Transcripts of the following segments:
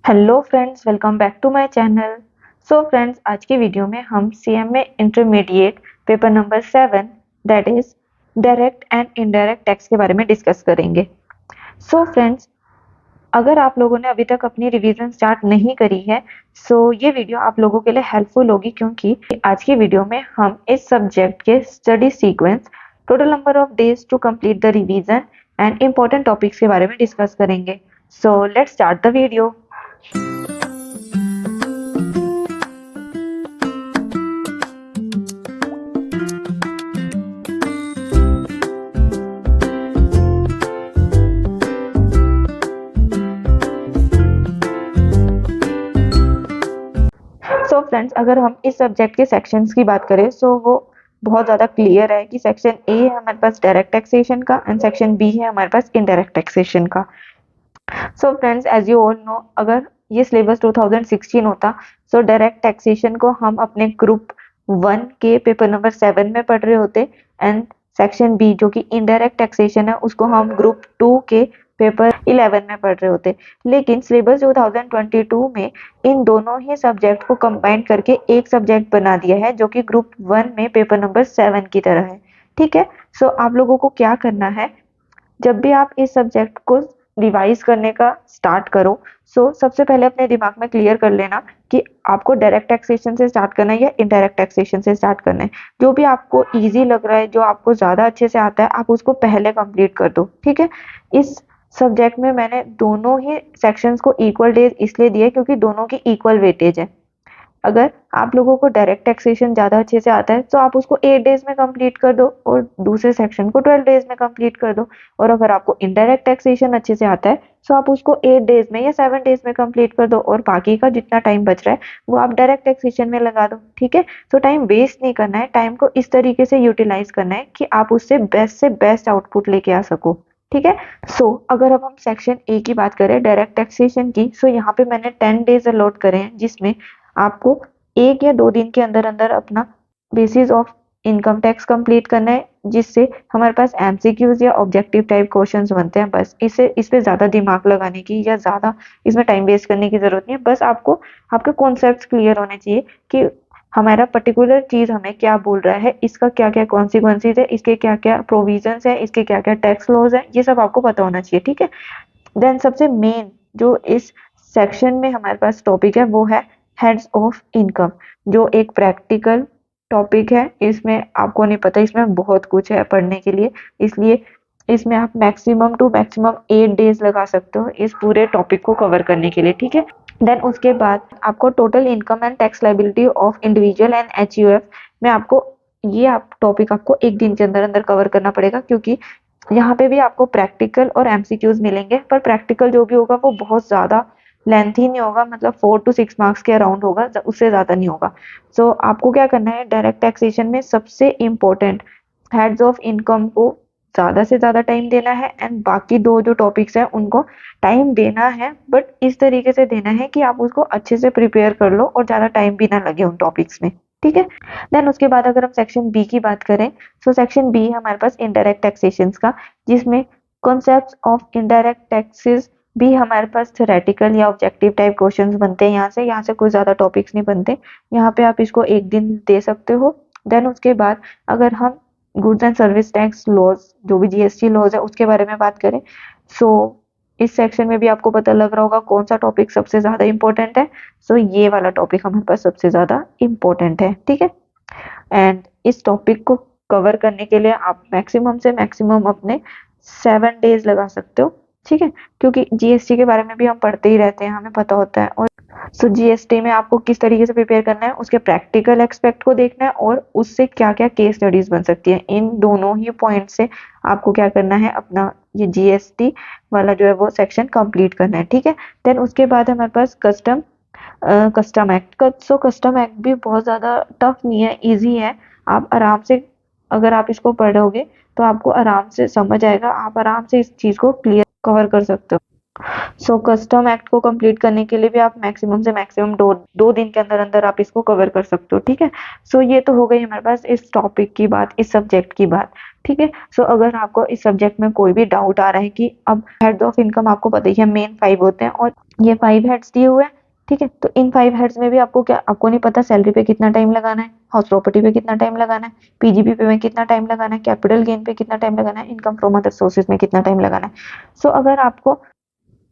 Hello friends, welcome back to my channel. So friends, आज की video में हम CMA intermediate paper number 7 that is direct and indirect tax के बारे में डिस्कस करेंगे। सो फ्रेंड्स, अगर आप लोगों ने अभी तक अपनी रिवीजन स्टार्ट नहीं करी है सो ये वीडियो आप लोगों के लिए हेल्पफुल होगी, क्योंकि आज की वीडियो में हम इस सब्जेक्ट के study sequence, total number of days to complete the revision and important topics के बारे में डिस्कस करेंगे। So let's start the video. So friends, अगर हम इस सब्जेक्ट के सेक्शंस की बात करें सो वो बहुत ज़्यादा क्लियर है कि सेक्शन ए है हमारे पास डायरेक्ट टैक्सेशन का एंड सेक्शन बी है हमारे पास इनडायरेक्ट टैक्सेशन का। So friends, as you all know, अगर ये सिलेबस 2016 होता सो डायरेक्ट टैक्सेशन को हम अपने ग्रुप 1 के पेपर नंबर 7 में पढ़ रहे होते एंड सेक्शन बी जो कि इनडायरेक्ट टैक्सेशन है उसको हम ग्रुप 2 के पेपर 11 में पढ़ रहे होते। लेकिन सिलेबस 2022 में इन दोनों ही सब्जेक्ट को कंबाइन करके एक सब्जेक्ट बना दिया है जो कि ग्रुप 1 में पेपर नंबर 7 की तरह है। ठीक है, सो आप लोगों को क्या करना है, जब भी आप इस सब्जेक्ट को रिवाइज करने का स्टार्ट करो सो सबसे पहले अपने दिमाग में क्लियर कर लेना कि आपको डायरेक्ट टैक्सेशन से स्टार्ट करना है या इनडायरेक्ट टैक्सेशन से स्टार्ट करना है। जो भी आपको इजी लग रहा है, जो आपको ज़्यादा अच्छे से आता है, आप उसको पहले कंप्लीट कर दो। ठीक है, इस सब्जेक्ट में मैंने दोनों ही सेक्शंस को इक्वल डेज इसलिए दिए क्योंकि दोनों की इक्वल वेटेज है। अगर आप लोगों को डायरेक्ट टैक्सेशन ज़्यादा अच्छे से आता है तो आप उसको 8 डेज में कंप्लीट कर दो और दूसरे सेक्शन को 12 डेज में कंप्लीट कर दो। और अगर आपको इनडायरेक्ट टैक्सेशन अच्छे से आता है तो आप उसको 8 डेज में या 7 डेज में कंप्लीट कर दो और बाकी का जितना टाइम बच रहा है वो आप डायरेक्ट टैक्सेशन में लगा दो। ठीक है, तो टाइम वेस्ट नहीं करना है, टाइम को इस तरीके से यूटिलाइज करना है कि आप उससे बेस्ट आउटपुट लेके आ सको। ठीक है, अगर अब हम सेक्शन ए की बात करें डायरेक्ट टैक्सेशन की, यहाँ पे मैंने 10 डेज अलॉट करे हैं जिसमें आपको 1 या 2 दिन के अंदर अंदर अपना basis of income tax complete करना है, जिससे हमारे पास एमसीक्यूज या ऑब्जेक्टिव टाइप क्वेश्चंस बनते हैं। बस इस पे ज़्यादा दिमाग लगाने की या ज़्यादा इसमें टाइम वेस्ट करने की ज़रूरत नहीं है। बस आपको आपके कॉन्सेप्ट्स क्लियर होने चाहिए कि हमारा पर्टिकुलर चीज़ हमें क्या बोल रहा है, इसका क्या क्या कॉन्सिक्वेंसेज है, इसके क्या क्या प्रोविजंस है, इसके क्या क्या टैक्स लॉज है, ये सब आपको पता होना चाहिए। ठीक है, देन सबसे मेन जो इस सेक्शन में हमारे पास टॉपिक है वो है हेड्स ऑफ इनकम, जो एक प्रैक्टिकल टॉपिक है। इसमें आपको नहीं पता, इसमें बहुत कुछ है पढ़ने के लिए, इसलिए इसमें आप मैक्सिमम टू मैक्सिमम 8 डेज लगा सकते हो इस पूरे टॉपिक को कवर करने के लिए। ठीक है, देन उसके बाद आपको total income and tax liability of individual and HUF में आपको ये आप टॉपिक आपको 1 दिन के अंदर अंदर कवर करना पड़ेगा, क्योंकि यहाँ पे भी आपको प्रैक्टिकल और एमसीक्यूज मिलेंगे, पर प्रैक्टिकल जो भी होगा वो बहुत ज़्यादा लेंथी नहीं होगा, मतलब 4 to 6 मार्क्स के अराउंड होगा, उससे ज़्यादा नहीं होगा। आपको क्या करना है, डायरेक्ट टैक्सेशन में सबसे इम्पोर्टेंट हेड्स ऑफ इनकम को ज़्यादा से ज़्यादा टाइम देना है एंड बाकी 2 जो टॉपिक्स हैं उनको टाइम देना है, बट इस तरीके से देना है कि आप उसको अच्छे से प्रिपेयर कर लो और ज़्यादा टाइम भी ना लगे उन टॉपिक्स में। ठीक है, देन उसके बाद अगर हम सेक्शन बी की बात करें सेक्शन बी है हमारे पास इनडायरेक्ट टैक्सेशन का, जिसमें कॉन्सेप्ट ऑफ इनडायरेक्ट टैक्सेस भी हमारे पास थ्योरेटिकल या ऑब्जेक्टिव टाइप क्वेश्चंस बनते हैं। यहाँ से कोई ज़्यादा टॉपिक्स नहीं बनते, यहाँ पे आप इसको 1 दिन दे सकते हो। देन उसके बाद अगर हम goods and service tax laws, जो भी जीएसटी लॉज है उसके बारे में बात करें इस सेक्शन में भी आपको पता लग रहा होगा कौन सा टॉपिक सबसे ज़्यादा इम्पोर्टेंट है। ये वाला टॉपिक हमारे पास सबसे ज़्यादा इम्पोर्टेंट है। ठीक है, एंड इस टॉपिक को कवर करने के लिए आप मैक्सिमम से मैक्सिमम अपने 7 डेज लगा सकते हो। ठीक है, क्योंकि जीएसटी के बारे में भी हम पढ़ते ही रहते हैं, हमें पता होता है। और जीएसटी में आपको किस तरीके से प्रिपेयर करना है, उसके प्रैक्टिकल एक्सपेक्ट को देखना है और उससे क्या क्या केस स्टडीज बन सकती है, इन दोनों ही पॉइंट से आपको क्या करना है, अपना ये जीएसटी वाला जो है वो सेक्शन कंप्लीट करना है। ठीक है, देन उसके बाद हमारे पास कस्टम एक्ट। कस्टम एक्ट भी बहुत ज़्यादा टफ नहीं है, इजी है। आप आराम से अगर आप इसको पढ़ोगे तो आपको आराम से समझ आएगा, आप आराम से इस चीज़ को क्लियर कवर कर सकते हो। कस्टम एक्ट को कंप्लीट करने के लिए भी आप मैक्सिमम से मैक्सिमम दो दिन के अंदर अंदर आप इसको कवर कर सकते हो। ठीक है, ये तो हो गई हमारे पास इस टॉपिक की बात, इस सब्जेक्ट की बात। ठीक है। सो अगर आपको इस सब्जेक्ट में कोई भी डाउट आ रहा है कि अब हेड ऑफ इनकम आपको पता ही है मेन 5 होते हैं और ये 5 हेड्स दिए हुए हैं, ठीक है। तो इन 5 हेड्स में भी आपको नहीं पता सैलरी पे कितना टाइम लगाना है, हाउस प्रॉपर्टी पे कितना टाइम लगाना है, पीजीबी पे में कितना टाइम लगाना है, कैपिटल गेन पे कितना टाइम लगाना है, इनकम फ्रॉम अदर सोर्सेज में कितना टाइम लगाना है। सो अगर आपको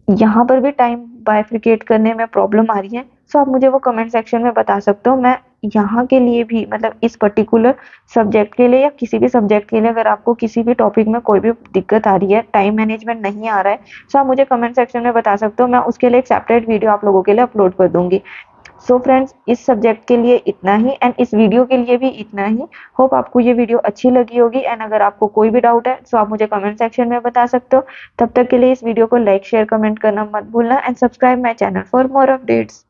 यहाँ पर भी टाइम बाइफरकेट करने में प्रॉब्लम आ रही है, सो आप मुझे वो कमेंट सेक्शन में बता सकते हो। मैं यहाँ के लिए भी मतलब इस पर्टिकुलर सब्जेक्ट के लिए या किसी भी सब्जेक्ट के लिए अगर आपको किसी भी टॉपिक में कोई भी दिक्कत आ रही है, टाइम मैनेजमेंट नहीं आ रहा है, सो आप मुझे कमेंट सेक्शन में बता सकते हो। मैं उसके लिए एक सेपरेट वीडियो आप लोगों के लिए अपलोड कर दूंगी। सो फ्रेंड्स, इस सब्जेक्ट के लिए इतना ही एंड इस वीडियो के लिए भी इतना ही। होप आपको ये वीडियो अच्छी लगी होगी एंड अगर आपको कोई भी डाउट है तो आप मुझे कमेंट सेक्शन में बता सकते हो। तब तक के लिए इस वीडियो को लाइक शेयर कमेंट करना मत भूलना and subscribe my channel for more updates.